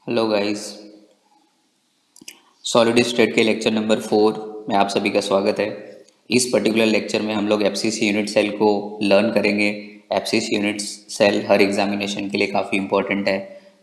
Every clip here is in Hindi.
Hello guys. सॉलिड स्टेट के लेक्चर नंबर 4 में आप सभी का स्वागत है। इस पर्टिकुलर लेक्चर में हम लोग एफसीसी यूनिट सेल को लर्न करेंगे। एफसीसी यूनिट सेल हर एग्जामिनेशन के लिए काफ़ी इंपॉर्टेंट है।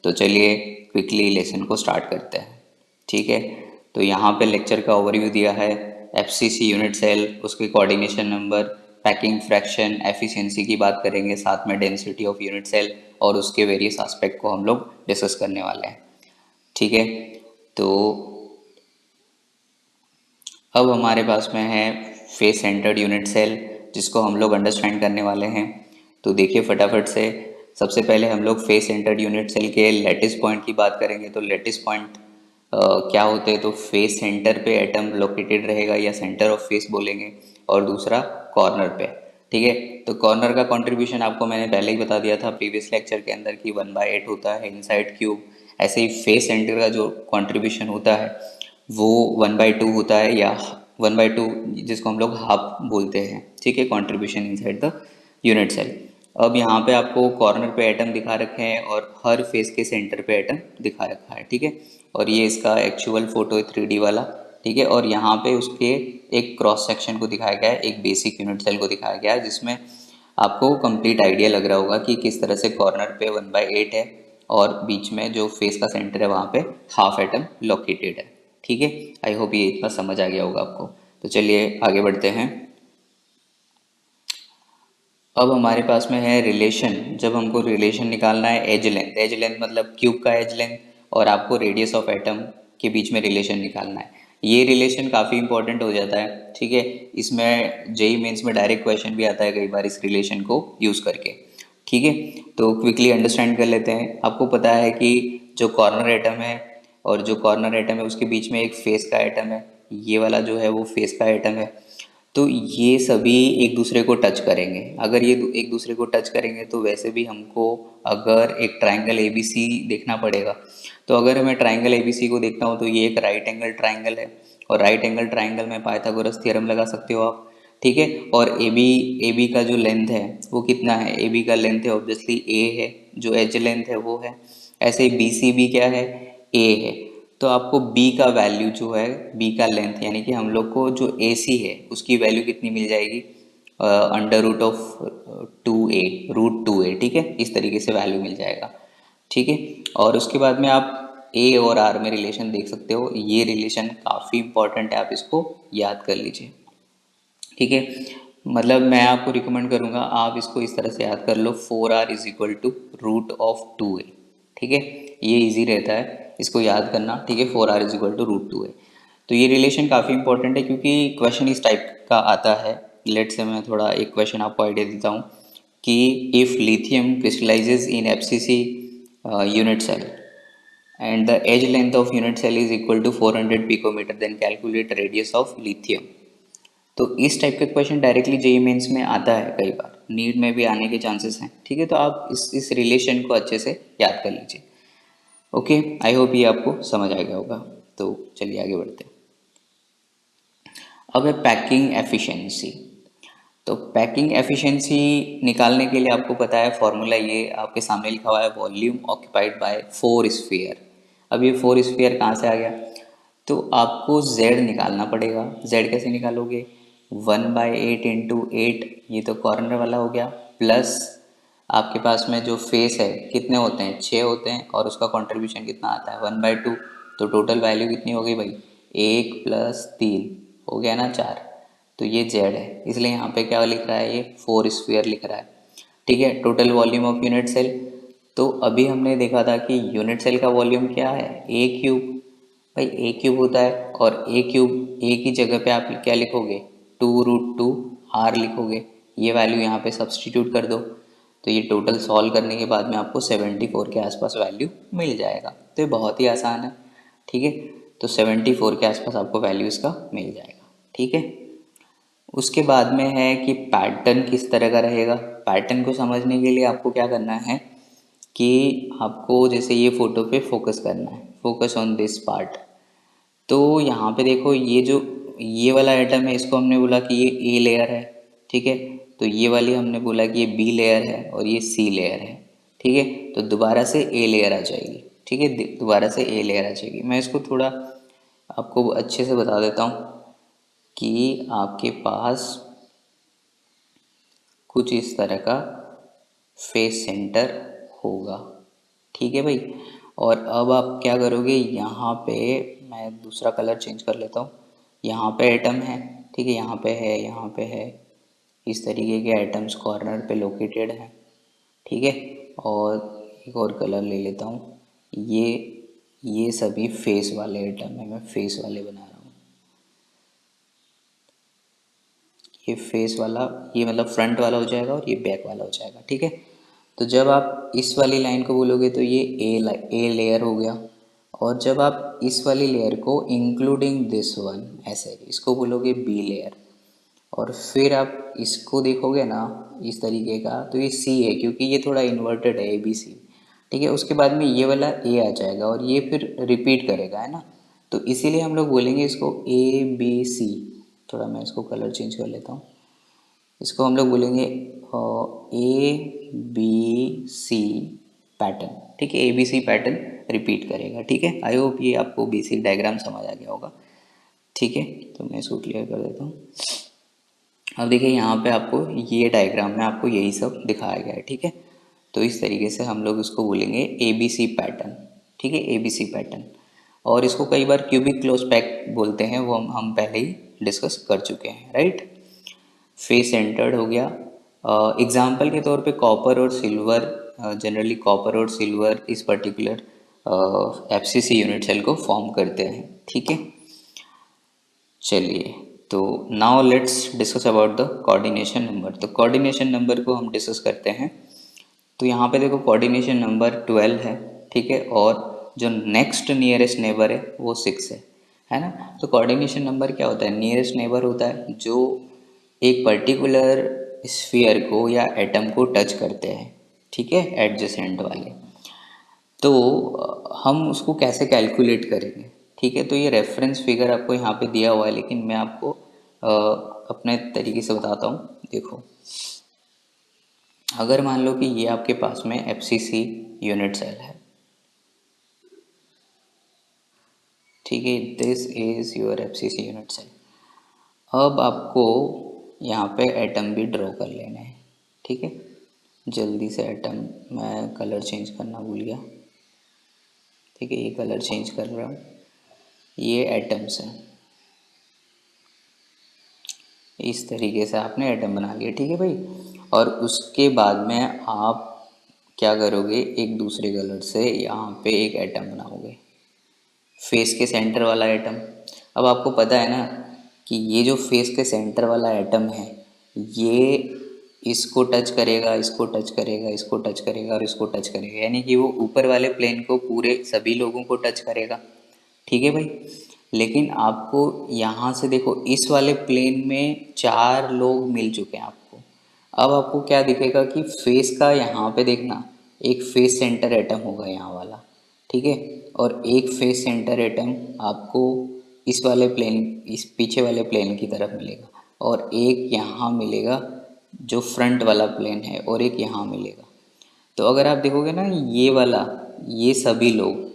तो चलिए क्विकली लेसन को स्टार्ट करते हैं। ठीक है, तो यहाँ पे लेक्चर का ओवरव्यू दिया है। एफसीसी यूनिट सेल, उसके coordination number, packing fraction, efficiency की बात करेंगे, साथ में डेंसिटी ऑफ यूनिट सेल और उसके वेरियस एस्पेक्ट को हम लोग डिस्कस करने वाले हैं। ठीक है, तो अब हमारे पास में है फेस सेंटर्ड यूनिट सेल, जिसको हम लोग अंडरस्टैंड करने वाले हैं। तो देखिए फटाफट से, सबसे पहले हम लोग फेस सेंटर्ड यूनिट सेल के लेटिस पॉइंट की बात करेंगे। तो लेटिस पॉइंट क्या होते हैं? तो फेस सेंटर पे एटम लोकेटेड रहेगा या सेंटर ऑफ फेस बोलेंगे, और दूसरा कॉर्नर पे। ठीक है, तो कॉर्नर का कंट्रीब्यूशन आपको मैंने पहले ही बता दिया था प्रीवियस लेक्चर के अंदर कि 1/8 होता है इनसाइड क्यूब। ऐसे ही फेस सेंटर का जो कंट्रीब्यूशन होता है वो 1/2 होता है, या 1/2 जिसको हम लोग हाफ बोलते हैं। ठीक है, contribution inside the unit cell. अब यहाँ पे आपको कॉर्नर पे एटम दिखा रखे हैं और हर फेस के सेंटर पे एटम दिखा रखा है। ठीक है, और ये इसका एक्चुअल फोटो है 3D वाला। ठीक है, और यहाँ पे उसके एक क्रॉस सेक्शन को दिखाया गया है, एक बेसिक यूनिट सेल को दिखाया गया है, जिसमें आपको कंप्लीट आइडिया लग रहा होगा कि किस तरह से कॉर्नर पे 1/8 है और बीच में जो फेस का सेंटर है वहाँ पे हाफ एटम लोकेटेड है। ठीक है, आई होप ये इतना समझ आ गया होगा आपको। तो चलिए आगे बढ़ते हैं। अब हमारे पास में है रिलेशन। जब हमको रिलेशन निकालना है, एज लेंथ, एज लेंथ मतलब क्यूब का एज लेंथ, और आपको रेडियस ऑफ एटम के बीच में रिलेशन निकालना है। ये रिलेशन काफ़ी इंपॉर्टेंट हो जाता है। ठीक है, इसमें जेई मेंस में डायरेक्ट क्वेश्चन भी आता है कई बार इस रिलेशन को यूज़ करके। ठीक है, तो क्विकली अंडरस्टैंड कर लेते हैं। आपको पता है कि जो कॉर्नर एटम है और जो कॉर्नर एटम है उसके बीच में एक फेस का एटम है, ये वाला जो है वो फेस का एटम है। तो ये सभी एक दूसरे को टच करेंगे। अगर ये एक दूसरे को टच करेंगे तो वैसे भी हमको अगर एक ट्राइंगल एबीसी देखना पड़ेगा। तो अगर मैं ट्राइंगल एबीसी को देखता हूँ तो ये एक राइट एंगल ट्राइंगल है, और राइट एंगल ट्राइंगल में पाइथागोरस थ्योरम लगा सकते हो आप। ठीक है, और ए बी का जो लेंथ है वो कितना है? ए बी का लेंथ है ऑब्वियसली ए है, जो एज लेंथ है वो है। ऐसे ही बी सी बी क्या है? ए है। तो आपको बी का वैल्यू जो है, बी का लेंथ, यानी कि हम लोग को जो ए सी है उसकी वैल्यू कितनी मिल जाएगी? Under root of 2a, √2a। ठीक है, इस तरीके से वैल्यू मिल जाएगा। ठीक है, और उसके बाद में आप ए और आर में रिलेशन देख सकते हो। ये रिलेशन काफ़ी इंपॉर्टेंट है, आप इसको याद कर लीजिए। ठीक है, मतलब मैं आपको रिकमेंड करूँगा आप इसको इस तरह से याद कर लो, 4r is equal to √2a। ठीक है, ये इजी रहता है इसको याद करना। ठीक है, 4r is equal to √2a। तो ये रिलेशन काफ़ी इंपॉर्टेंट है क्योंकि क्वेश्चन इस टाइप का आता है। लेट से मैं थोड़ा एक क्वेश्चन आपको आइडिया देता हूँ कि if lithium crystallizes in FCC unit cell and the edge length of unit cell is equal to 400 picometer, then calculate radius of lithium। तो इस टाइप का क्वेश्चन डायरेक्टली जेई मेंस में आता है, कई बार नीट में भी आने के चांसेस हैं। ठीक है, तो आप इस रिलेशन को अच्छे से याद कर लीजिए। ओके, आई होप ये आपको समझ आ गया होगा। तो चलिए आगे बढ़ते हैं। अब है पैकिंग एफिशिएंसी। तो पैकिंग एफिशिएंसी निकालने के लिए आपको पता है फॉर्मूला, ये आपके सामने लिखा हुआ है, वॉल्यूम ऑक्यूपाइड बाय 4 स्फीयर। अब ये 4 स्फीयर कहाँ से आ गया? तो आपको z निकालना पड़ेगा। z कैसे निकालोगे? 1/8 इंटू 8, ये तो कॉर्नर वाला हो गया, प्लस आपके पास में जो फेस है कितने होते हैं? 6 होते हैं, और उसका कंट्रीब्यूशन कितना आता है? 1/2। तो टोटल वैल्यू कितनी हो गई भाई? 1 + 3 हो गया ना, 4। तो ये z है, इसलिए यहाँ पे क्या लिख रहा है? ये 4 स्क्वायर लिख रहा है। ठीक है, total volume of unit cell. तो अभी हमने देखा था कि यूनिट सेल का वॉल्यूम क्या है? ए क्यूब। भाई ए क्यूब होता है, और ए क्यूब ए की जगह पे आप क्या लिखोगे? 2√2r लिखोगे। ये वैल्यू यहाँ पे सब्सटीट्यूट कर दो, तो ये टोटल सॉल्व करने के बाद में आपको 74 के आसपास वैल्यू मिल जाएगा। तो ये बहुत ही आसान है। ठीक है, तो 74 के आसपास आपको वैल्यू इसका मिल जाएगा। ठीक है, उसके बाद में है कि पैटर्न किस तरह का रहेगा। पैटर्न को समझने के लिए आपको क्या करना है कि आपको जैसे ये फोटो पे फोकस करना है, फोकस ऑन दिस पार्ट। तो यहाँ पे देखो, ये जो ये वाला एटम है इसको हमने बोला कि ये ए लेयर है। ठीक है, तो ये वाली हमने बोला कि ये बी लेयर है और ये सी लेयर है। ठीक है, तो दोबारा से ए लेयर आ जाएगी। ठीक है, दोबारा से ए लेयर आ जाएगी। मैं इसको थोड़ा आपको अच्छे से बता देता हूँ कि आपके पास कुछ इस तरह का फेस सेंटर होगा, ठीक है भाई। और अब आप क्या करोगे, यहाँ पे मैं दूसरा कलर चेंज कर लेता हूँ। यहाँ पे एटम है, ठीक है, यहाँ पे है, यहाँ पे है, इस तरीके के एटम्स कॉर्नर पे लोकेटेड हैं, ठीक है। और एक और कलर ले लेता हूँ, ये सभी फेस वाले एटम है, मैं फेस वाले बना रहा हूँ। ये फेस वाला, ये मतलब फ्रंट वाला हो जाएगा और ये बैक वाला हो जाएगा, ठीक है। तो जब आप इस वाली लाइन को बोलोगे तो ये ए लेयर हो गया। और जब आप इस वाली लेयर को इंक्लूडिंग दिस वन ऐसे इसको बोलोगे बी लेयर। और फिर आप इसको देखोगे ना इस तरीके का, तो ये सी है क्योंकि ये थोड़ा इन्वर्टेड है, ए बी सी, ठीक है। उसके बाद में ये वाला ए आ जाएगा और ये फिर रिपीट करेगा, है ना। तो इसीलिए हम लोग बोलेंगे इसको ए बी सी। थोड़ा मैं इसको कलर चेंज कर लेता हूँ, इसको हम लोग बोलेंगे ए बी सी पैटर्न, ठीक है। A B C pattern repeat करेगा, ठीक है। आई होप ये आपको बेसिक डायग्राम समझ आ गया होगा, ठीक है। तो मैं इसको क्लियर कर देता हूँ। अब देखिए यहाँ पे आपको ये डायग्राम में आपको यही सब दिखाया गया है, ठीक है। तो इस तरीके से हम लोग इसको बोलेंगे ए बी सी पैटर्न, ठीक है, ए बी सी पैटर्न। और इसको कई बार क्यूबिक क्लोज पैक बोलते हैं, वो हम पहले ही डिस्कस कर चुके हैं, राइट। फेस सेंटर्ड हो गया। एग्जाम्पल के तौर पे कॉपर और सिल्वर, जनरली कॉपर और सिल्वर इस पर्टिकुलर एफसीसी यूनिट सेल को फॉर्म करते हैं, ठीक है। चलिए, तो now let's discuss about the coordination number. तो कोऑर्डिनेशन नंबर को हम डिस्कस करते हैं। तो यहाँ पे देखो कोऑर्डिनेशन नंबर 12 है, ठीक है। और जो नेक्स्ट नियरेस्ट नेबर है वो 6 है ना। तो कोऑर्डिनेशन नंबर क्या होता है, नियरेस्ट नेबर होता है जो एक पर्टिकुलर स्फीयर को या एटम को टच करते हैं, ठीक है, एडजेसेंट वाले। तो हम उसको कैसे कैलकुलेट करेंगे, ठीक है। तो ये रेफरेंस फिगर आपको यहाँ पे दिया हुआ है, लेकिन मैं आपको अपने तरीके से बताता हूँ। देखो, अगर मान लो कि ये आपके पास में एफसीसी यूनिट सेल है, ठीक है, this is your FCC unit cell. अब आपको यहाँ पे एटम भी ड्रॉ कर लेने हैं, ठीक है। जल्दी से एटम, मैं कलर चेंज करना भूल गया, ठीक है, ये कलर चेंज कर रहा हूँ। ये एटम्स हैं, इस तरीके से आपने एटम बना लिया, ठीक है भाई। और उसके बाद में आप क्या करोगे, एक दूसरे कलर से यहाँ पे एक एटम बनाओगे, फेस के सेंटर वाला एटम। अब आपको पता है ना कि ये जो फेस के सेंटर वाला एटम है, ये इसको टच करेगा, इसको टच करेगा, इसको टच करेगा और इसको टच करेगा, यानी कि वो ऊपर वाले प्लेन को पूरे सभी लोगों को टच करेगा, ठीक है भाई। लेकिन आपको यहाँ से देखो, इस वाले प्लेन में 4 लोग मिल चुके हैं आपको। अब आपको क्या दिखेगा कि फेस का यहाँ पे देखना, एक फेस सेंटर एटम होगा यहाँ वाला, ठीक है। और एक फेस सेंटर एटम आपको इस वाले प्लेन, इस पीछे वाले प्लेन की तरफ मिलेगा। और एक यहाँ मिलेगा जो फ्रंट वाला प्लेन है, और एक यहाँ मिलेगा। तो अगर आप देखोगे ना, ये वाला, ये सभी लोग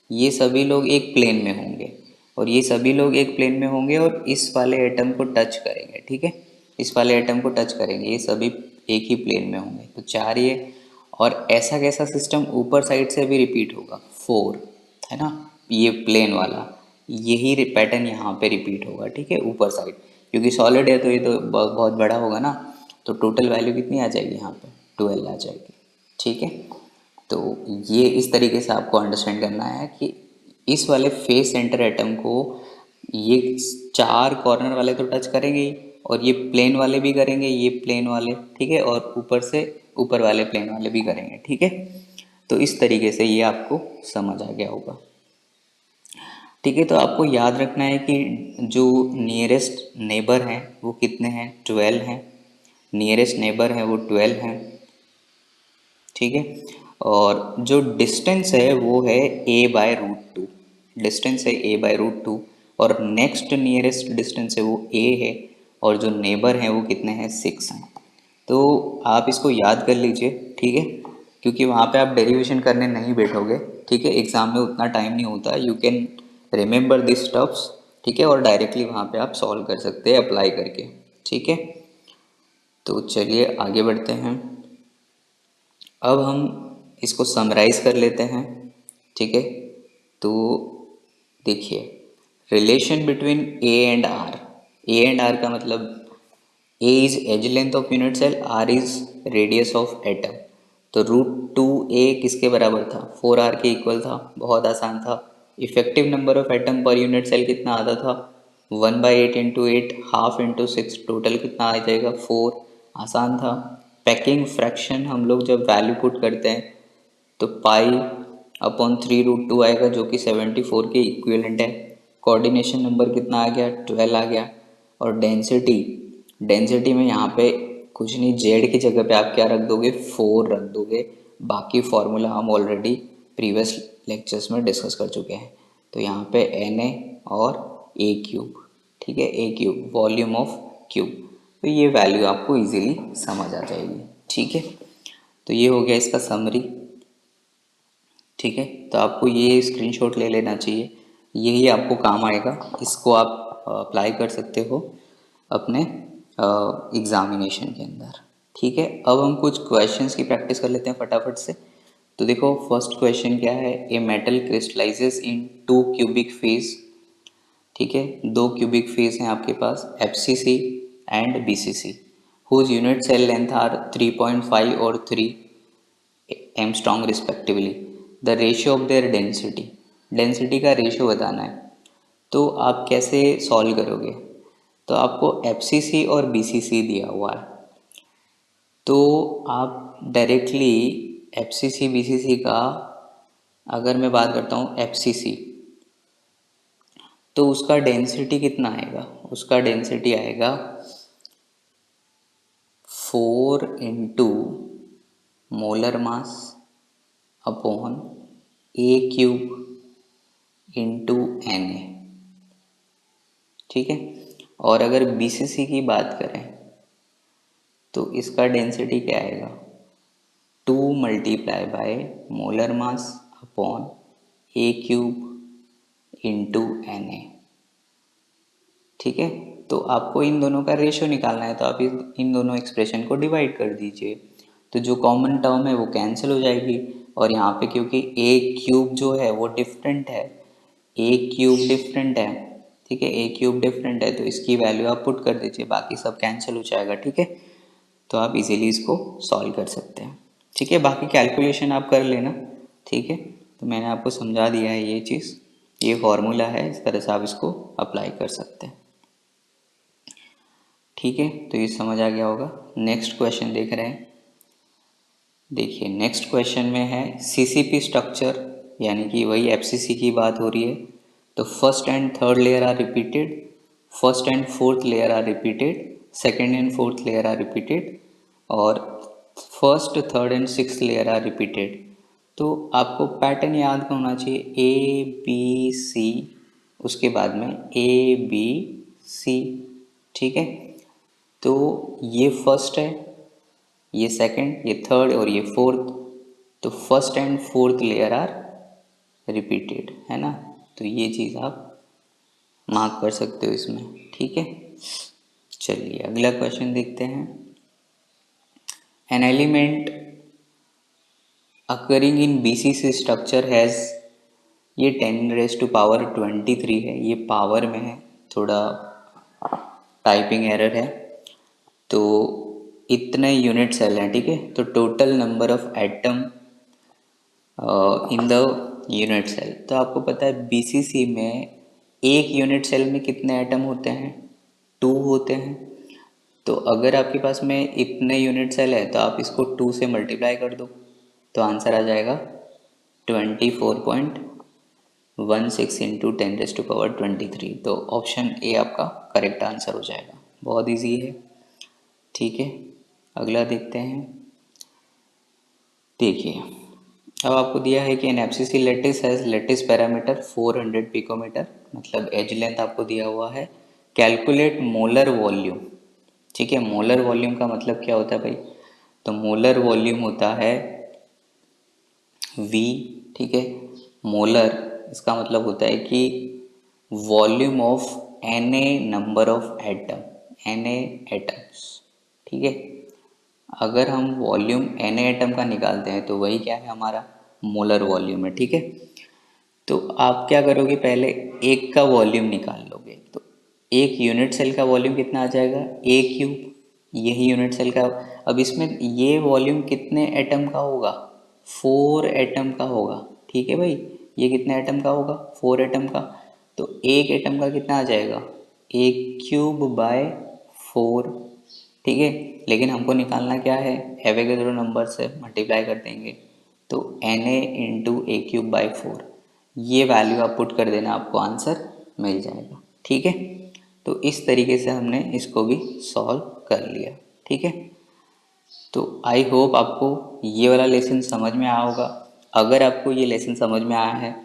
ये सभी लोग एक प्लेन में होंगे, और ये सभी लोग एक प्लेन में होंगे और इस वाले एटम को टच करेंगे, ठीक है। इस वाले एटम को टच करेंगे, ये सभी एक ही प्लेन में होंगे, तो 4 ये। और ऐसा कैसा सिस्टम ऊपर साइड से भी रिपीट होगा, 4, है ना। ये प्लेन वाला, यही पैटर्न यहाँ पे रिपीट होगा, ठीक है, ऊपर साइड। क्योंकि सॉलिड है तो ये तो बहुत बड़ा होगा ना, तो टोटल वैल्यू कितनी आ जाएगी यहाँ पे, 12 आ जाएगी, ठीक है। तो ये इस तरीके से आपको अंडरस्टैंड करना है कि इस वाले फेस सेंटर एटम को ये 4 कॉर्नर वाले तो टच करेंगे ही, और ये प्लेन वाले भी करेंगे, ये प्लेन वाले, ठीक है, और ऊपर से ऊपर वाले प्लेन वाले भी करेंगे, ठीक है। तो इस तरीके से ये आपको समझ आ गया होगा, ठीक है। तो आपको याद रखना है कि जो नियरेस्ट नेबर हैं वो कितने हैं, 12 हैं। नियरेस्ट नेबर हैं वो 12 हैं, ठीक है। और जो डिस्टेंस है वो है a/√2, डिस्टेंस है a/√2। और नेक्स्ट नियरेस्ट डिस्टेंस है वो a है, और जो नेबर हैं वो कितने हैं, 6 हैं। तो आप इसको याद कर लीजिए, ठीक है, क्योंकि वहाँ पे आप डेरिवेशन करने नहीं बैठोगे, ठीक है, एग्जाम में उतना टाइम नहीं होता, you can remember this stuffs, ठीक है, और डायरेक्टली वहाँ पे आप सॉल्व कर सकते हैं अप्लाई करके, ठीक है। तो चलिए आगे बढ़ते हैं। अब हम इसको समराइज कर लेते हैं, ठीक है। तो देखिए, relation between a and r, a and r का मतलब a is edge length of unit cell, r is radius of atom. तो √2a किसके बराबर था, 4r के इक्वल था, बहुत आसान था। Effective number of atom per unit cell कितना आता था, 1/8 इंटू 8, हाफ इंटू 6, टोटल कितना आ जाएगा 4, आसान था। पैकिंग फ्रैक्शन हम लोग जब वैल्यू पुट करते हैं तो π/3√2 आएगा, जो कि 74 के इक्विवेलेंट है। कोऑर्डिनेशन नंबर कितना आ गया, 12 आ गया। और डेंसिटी, डेंसिटी में यहाँ पे कुछ नहीं, जेड की जगह पे आप क्या रख दोगे, 4 रख दोगे। बाकी फार्मूला हम ऑलरेडी प्रीवियस लेक्चर्स में डिस्कस कर चुके हैं। तो यहाँ पे Na और a क्यूब, ठीक है, a cube volume of cube. तो ये वैल्यू आपको इजीली समझ आ जाएगी, ठीक है। तो ये हो गया इसका समरी, ठीक है। तो आपको ये स्क्रीनशॉट ले लेना चाहिए, यही आपको काम आएगा, इसको आप अप्लाई कर सकते हो अपने एग्जामिनेशन के अंदर, ठीक है। अब हम कुछ क्वेश्चंस की प्रैक्टिस कर लेते हैं फटाफट से। तो देखो फर्स्ट क्वेश्चन क्या है, a metal crystallizes in 2 cubic phase, ठीक है, 2 क्यूबिक फेज हैं आपके पास, FCC and BCC, whose unit cell length are 3.5 और 3 angstrom respectively, the ratio of their density, density का रेशियो बताना है। तो आप कैसे सॉल्व करोगे, तो आपको FCC और BCC दिया हुआ है, तो आप डायरेक्टली FCC BCC का, अगर मैं बात करता हूँ FCC, तो उसका डेंसिटी कितना आएगा, उसका डेंसिटी आएगा 4 into molar mass upon a cube into Na, ठीक है। और अगर BCC की बात करें तो इसका डेंसिटी क्या आएगा, 2 multiply by molar mass upon a cube into Na, ठीक है। तो आपको इन दोनों का रेशियो निकालना है, तो आप इन दोनों एक्सप्रेशन को डिवाइड कर दीजिए, तो जो कॉमन टर्म है वो कैंसिल हो जाएगी। और यहाँ पे क्योंकि a क्यूब जो है वो डिफरेंट है, a क्यूब डिफरेंट है, ठीक है, a क्यूब डिफरेंट है, तो इसकी वैल्यू आप पुट कर दीजिए, बाकी सब कैंसिल हो जाएगा, ठीक है। तो आप इजीली इसको सॉल्व कर सकते हैं, ठीक है। बाकी कैलकुलेशन आप कर लेना, ठीक है। तो मैंने आपको समझा दिया है ये चीज़, ये फॉर्मूला है, इस तरह से आप इसको अप्लाई कर सकते हैं, ठीक है। तो ये समझ आ गया होगा। नेक्स्ट क्वेश्चन देख रहे हैं, देखिए नेक्स्ट क्वेश्चन में है CCP स्ट्रक्चर, यानी कि वही FCC की बात हो रही है। तो first and third layer are repeated, first and fourth layer are repeated, second and fourth layer are repeated, और first third and six layer are repeated. तो आपको पैटर्न याद होना चाहिए, ABC, उसके बाद में ABC, ठीक है। तो ये फर्स्ट है, ये सेकंड, ये थर्ड और ये फोर्थ, तो first and fourth layer are repeated, है ना। तो ये चीज़ आप मार्क कर सकते हो इसमें, ठीक है। चलिए अगला क्वेश्चन देखते हैं। An element occurring in BCC structure has, ये 10⁻23 है, ये पावर में है, थोड़ा टाइपिंग एरर है। तो इतने यूनिट सेल हैं, ठीक है। तो total number of atom in the unit cell, तो आपको पता है BCC में एक यूनिट सेल में कितने एटम होते हैं, 2 होते हैं। तो अगर आपके पास में इतने यूनिट सेल है तो आप इसको 2 से मल्टीप्लाई कर दो, तो आंसर आ जाएगा 24.16 इंटू 10⁻23। तो ऑप्शन ए आपका करेक्ट आंसर हो जाएगा, बहुत इजी है, ठीक है। अगला देखते हैं। देखिए अब आपको दिया है कि an FCC lattice has lattice parameter 400 picometer, मतलब एज लेंथ आपको दिया हुआ है। कैलकुलेट मोलर वॉल्यूम, ठीक है। मोलर वॉल्यूम का मतलब क्या होता है भाई, तो मोलर वॉल्यूम होता है V, ठीक है। मोलर इसका मतलब होता है कि volume of Na number of atom, Na atoms, ठीक है। अगर हम वॉल्यूम Na एटम का निकालते हैं तो वही क्या है, हमारा मोलर वॉल्यूम है, ठीक है। तो आप क्या करोगे, पहले एक का वॉल्यूम निकाल लोगे, तो एक यूनिट सेल का वॉल्यूम कितना आ जाएगा, ए क्यूब, यही यूनिट सेल का। अब इसमें ये वॉल्यूम कितने एटम का होगा, 4 एटम का होगा, ठीक है भाई। ये कितने एटम का होगा, 4 एटम का। तो एक एटम का कितना आ जाएगा, एक क्यूब बाय 4, ठीक है। लेकिन हमको निकालना क्या है, एवोगैड्रो नंबर से मल्टीप्लाई कर देंगे, तो Na into A cube by 4, ये वैल्यू आप पुट कर देना, आपको आंसर मिल जाएगा, ठीक है। तो इस तरीके से हमने इसको भी सॉल्व कर लिया, ठीक है। तो आई होप आपको ये वाला लेसन समझ में आया होगा। अगर आपको ये लेसन समझ में आया है